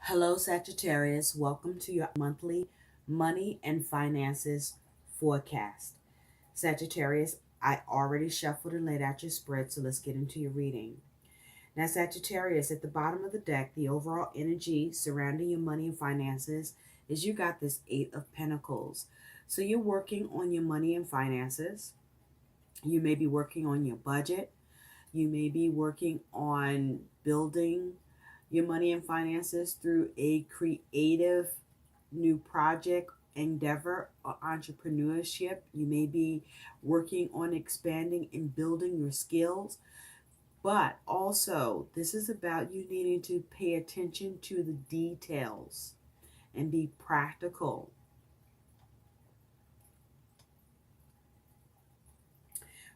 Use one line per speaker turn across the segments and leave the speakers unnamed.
Hello, Sagittarius. Welcome to your monthly money and finances forecast. Sagittarius, I already shuffled and laid out your spread, so let's get into your reading. Now, Sagittarius, at the bottom of the deck, the overall energy surrounding your money and finances is you got this Eight of Pentacles. So you're working on your money and finances. You may be working on your budget. You may be working on building your money and finances through a creative new project, endeavor, or entrepreneurship. You may be working on expanding and building your skills. But also, this is about you needing to pay attention to the details and be practical.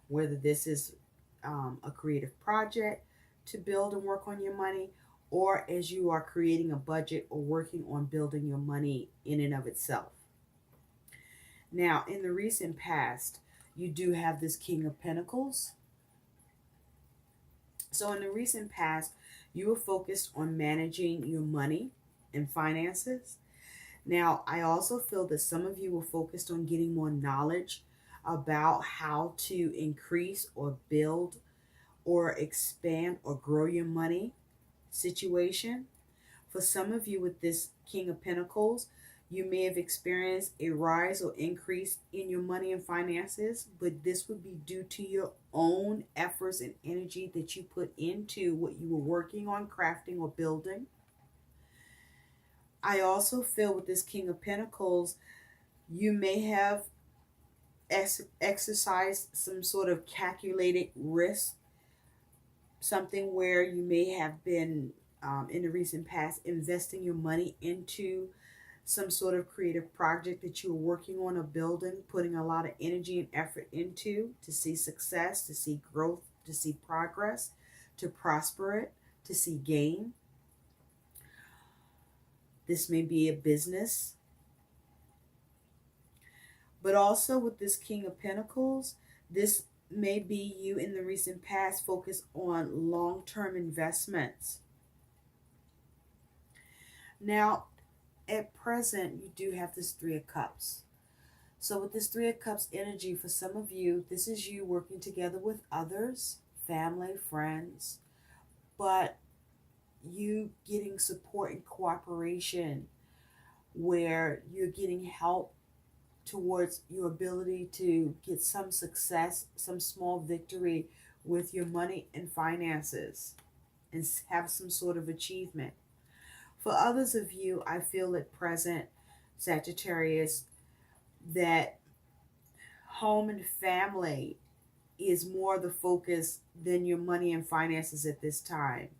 Whether this is a creative project to build and work on your money, or as you are creating a budget or working on building your money in and of itself. Now, in the recent past, you do have this King of Pentacles. So in the recent past, you were focused on managing your money and finances. Now, I also feel that some of you were focused on getting more knowledge about how to increase or build or expand or grow your money situation. For some of you with this King of Pentacles, you may have experienced a rise or increase in your money and finances, but this would be due to your own efforts and energy that you put into what you were working on, crafting, or building. I also feel with this King of Pentacles, you may have exercised some sort of calculated risk, something where you may have been in the recent past investing your money into some sort of creative project that you're working on or building, putting a lot of energy and effort into to see success, to see growth, to see progress, to prosper it, to see gain. This may be a business. But also with this King of Pentacles, this may be you in the recent past focused on long-term investments. Now, at present, you do have this Three of Cups. So with this Three of Cups energy, for some of you, this is you working together with others, family, friends, but you getting support and cooperation where you're getting help towards your ability to get some success, some small victory with your money and finances and have some sort of achievement. For others of you, I feel at present, Sagittarius, that home and family is more the focus than your money and finances at this time.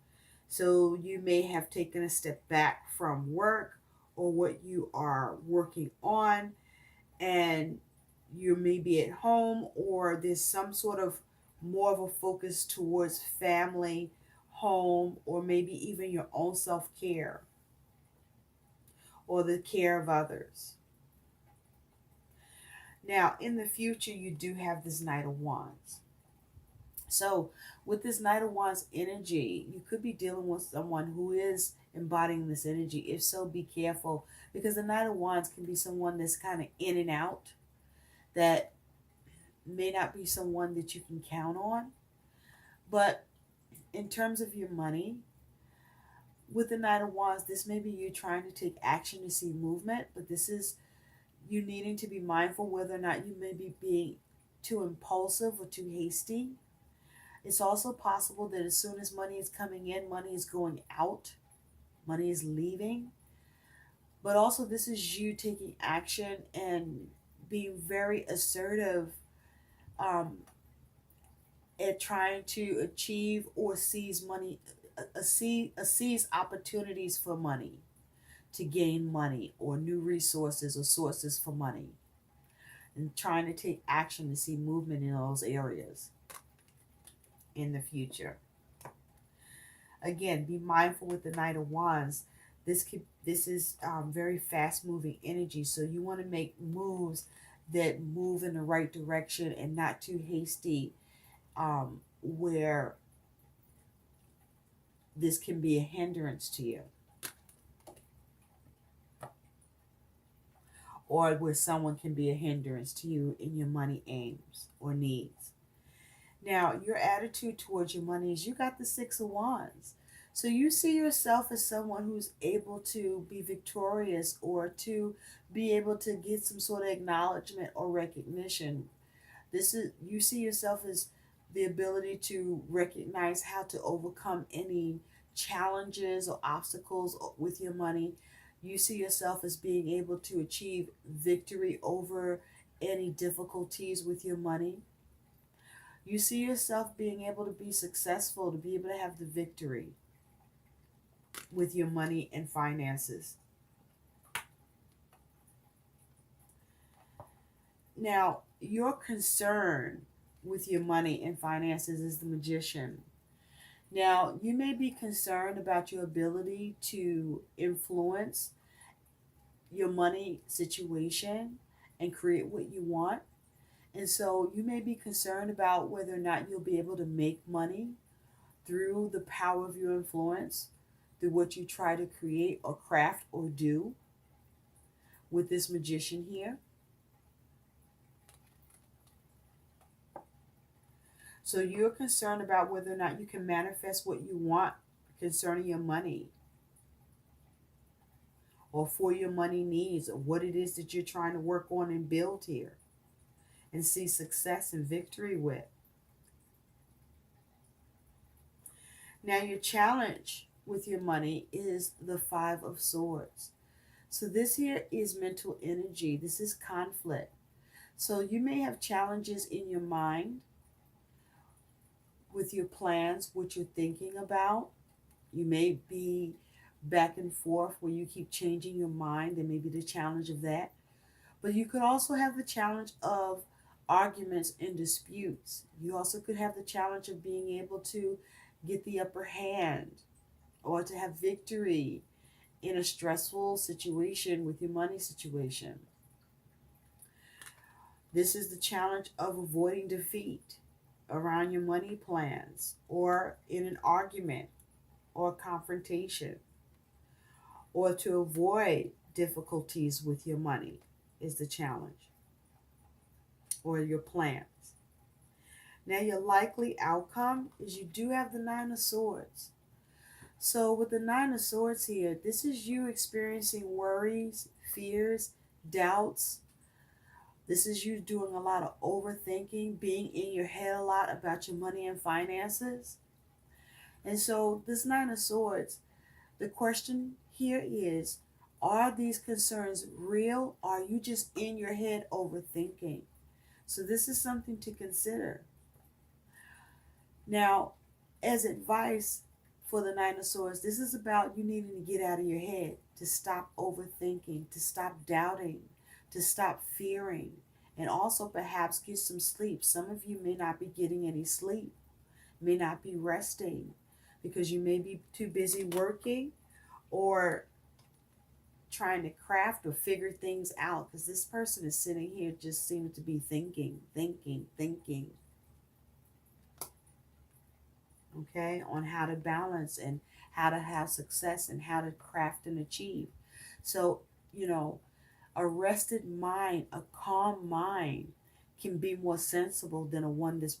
So you may have taken a step back from work or what you are working on, and you may be at home, or there's some sort of more of a focus towards family, home, or maybe even your own self-care or the care of others. Now, in the future, you do have this Knight of Wands. So with this Knight of Wands energy, you could be dealing with someone who is embodying this energy. If so, be careful, because the Knight of Wands can be someone that's kind of in and out, that may not be someone that you can count on. But in terms of your money, with the Knight of Wands, this may be you trying to take action to see movement, but this is you needing to be mindful whether or not you may be being too impulsive or too hasty. It's also possible that as soon as money is coming in, money is going out, money is leaving. But also this is you taking action and being very assertive at trying to achieve or seize money, seize opportunities for money, to gain money or new resources or sources for money, and trying to take action to see movement in those areas in the future. Again, be mindful with the Knight of Wands. This is very fast moving energy, so you want to make moves that move in the right direction and not too hasty, where this can be a hindrance to you. or where someone can be a hindrance to you in your money aims or needs. Now, your attitude towards your money is you got the Six of Wands. So you see yourself as someone who's able to be victorious or to be able to get some sort of acknowledgement or recognition. This is, you see yourself as the ability to recognize how to overcome any challenges or obstacles with your money. You see yourself as being able to achieve victory over any difficulties with your money. You see yourself being able to be successful, to be able to have the victory with your money and finances. Now, your concern with your money and finances is the Magician. Now, you may be concerned about your ability to influence your money situation and create what you want. And so you may be concerned about whether or not you'll be able to make money through the power of your influence, through what you try to create or craft or do with this Magician here. So you're concerned about whether or not you can manifest what you want concerning your money or for your money needs, or what it is that you're trying to work on and build here and see success and victory with. Now, your challenge with your money is the Five of Swords. So this here is mental energy. This is conflict. So you may have challenges in your mind with your plans, what you're thinking about. You may be back and forth where you keep changing your mind. There may be the challenge of that. But you could also have the challenge of arguments and disputes. You also could have the challenge of being able to get the upper hand or to have victory in a stressful situation with your money situation. This is the challenge of avoiding defeat around your money plans or in an argument or confrontation, or to avoid difficulties with your money is the challenge or your plans. Now, your likely outcome is you do have the Nine of Swords. So with the Nine of Swords here, this is you experiencing worries, fears, doubts. This is you doing a lot of overthinking, being in your head a lot about your money and finances. And so this Nine of Swords, the question here is, are these concerns real? Or are you just in your head overthinking? So this is something to consider. Now, as advice for the Nine of Swords, this is about you needing to get out of your head, to stop overthinking, to stop doubting, to stop fearing, and also perhaps get some sleep. Some of you may not be getting any sleep, may not be resting because you may be too busy working or trying to craft or figure things out, because this person is sitting here just seeming to be thinking, okay, on how to balance and how to have success and how to craft and achieve. So, a rested mind, a calm mind can be more sensible than a one that's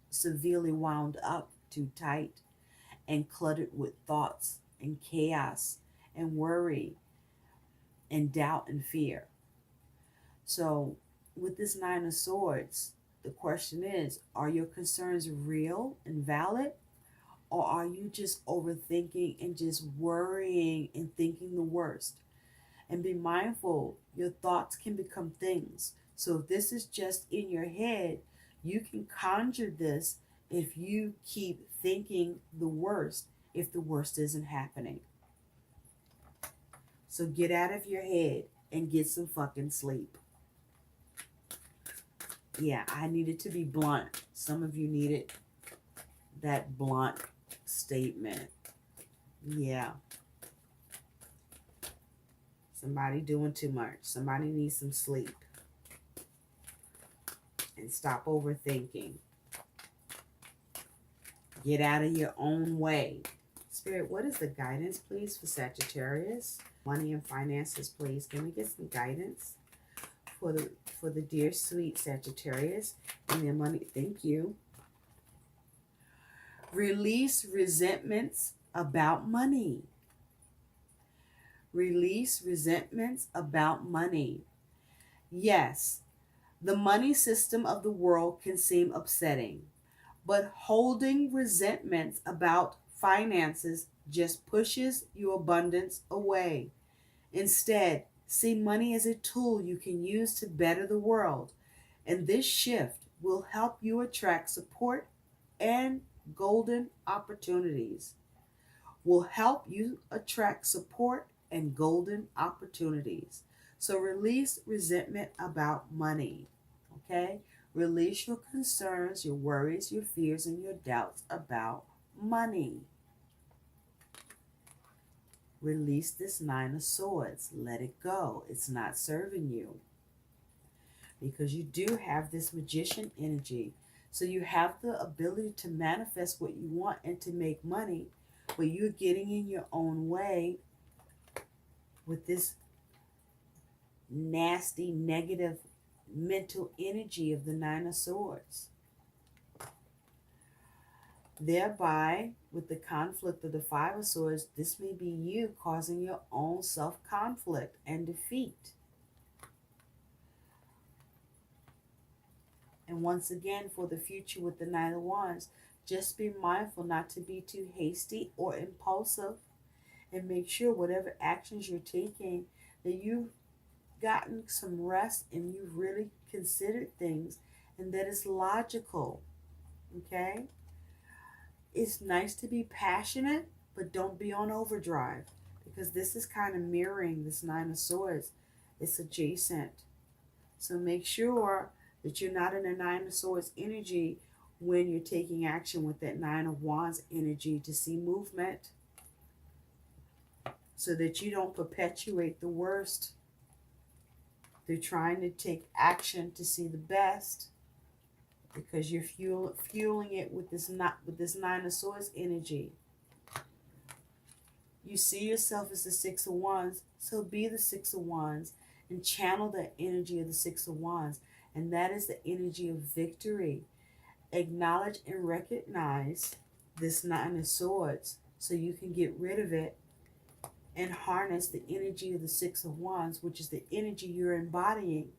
severely wound up too tight and cluttered with thoughts and chaos and worry and doubt and fear. So with this Nine of Swords, the question is, are your concerns real and valid? Or are you just overthinking and just worrying and thinking the worst? And be mindful, your thoughts can become things. So if this is just in your head, you can conjure this if you keep thinking the worst, if the worst isn't happening. So get out of your head and get some fucking sleep. Yeah, I needed to be blunt. Some of you needed that blunt statement. Yeah. Somebody doing too much. Somebody needs some sleep. And stop overthinking. Get out of your own way. Spirit, what is the guidance, please, for Sagittarius? Money and finances, please. Can we get some guidance? for the dear sweet Sagittarius and their money. Thank you. Release resentments about money. Release resentments about money. Yes, the money system of the world can seem upsetting, but holding resentments about finances just pushes your abundance away. Instead, see money as a tool you can use to better the world, and this shift will help you attract support and golden opportunities. Will help you attract support and golden opportunities. So release resentment about money. Okay? Release your concerns, your worries, your fears, and your doubts about money. Release this Nine of Swords. Let it go. It's not serving you. Because you do have this magician energy. So you have the ability to manifest what you want and to make money, but you're getting in your own way with this nasty, negative mental energy of the Nine of Swords. Thereby, with the conflict of the Five of Swords, this may be you causing your own self-conflict and defeat. And once again, for the future with the Nine of Wands, just be mindful not to be too hasty or impulsive, and make sure whatever actions you're taking that you've gotten some rest and you've really considered things and that it's logical. Okay? It's nice to be passionate, but don't be on overdrive, because this is kind of mirroring this Nine of Swords. It's adjacent. So make sure that you're not in a Nine of Swords energy when you're taking action with that Nine of Wands energy to see movement, so that you don't perpetuate the worst. They're trying to take action to see the best, because you're fueling it with this Nine of Swords energy. You see yourself as the Six of Wands, so be the Six of Wands and channel that energy of the Six of Wands. And that is the energy of victory. Acknowledge and recognize this Nine of Swords so you can get rid of it and harness the energy of the Six of Wands, which is the energy you're embodying,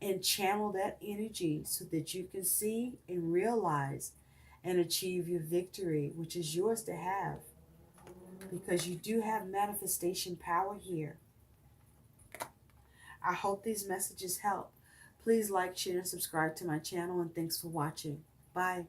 and channel that energy so that you can see and realize and achieve your victory, which is yours to have, because you do have manifestation power here. I hope these messages help. Please like, share, and subscribe to my channel, and thanks for watching. Bye.